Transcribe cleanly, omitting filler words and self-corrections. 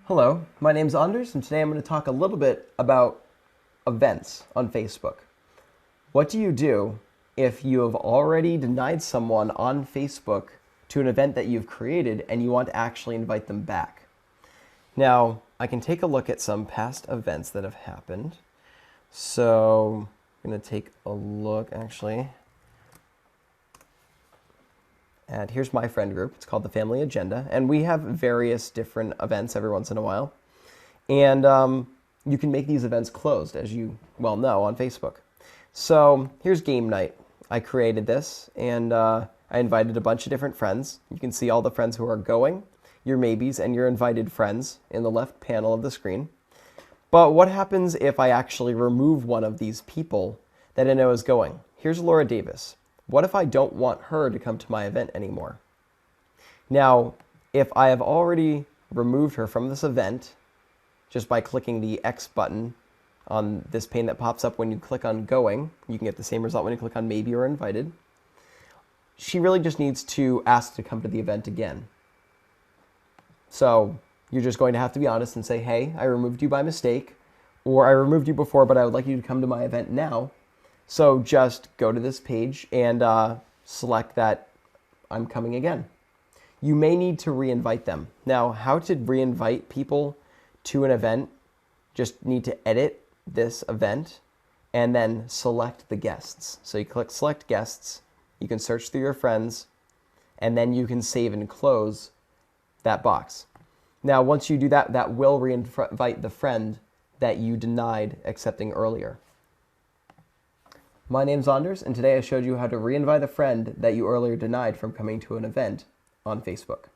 Hello, my name's Anders, and today I'm going to talk a little bit about events on Facebook. What do you do if you have already denied someone on Facebook to an event that you've created and you want to actually invite them back? Now, I can take a look at some past events that have happened. So I'm going to take a look actually. And here's my friend group. It's called the Family Agenda. And we have various different events every once in a while. And you can make these events closed, as you well know, on Facebook. So here's game night. I created this, and I invited a bunch of different friends. You can see all the friends who are going, your maybes, and your invited friends in the left panel of the screen. But what happens if I actually remove one of these people that I know is going? Here's Laura Davis. What if I don't want her to come to my event anymore? Now, if I have already removed her from this event, just by clicking the X button on this pane that pops up when you click on going, you can get the same result when you click on maybe or invited. She really just needs to ask to come to the event again. So you're just going to have to be honest and say, hey, I removed you by mistake, or I removed you before, but I would like you to come to my event now. So just go to this page and select that I'm coming again. You may need to re-invite them. Now, how to re-invite people to an event, just need to edit this event and then select the guests. So you click select guests, you can search through your friends, and then you can save and close that box. Now, once you do that, that will re-invite the friend that you denied accepting earlier. My name's Anders, and today I showed you how to re-invite a friend that you earlier denied from coming to an event on Facebook.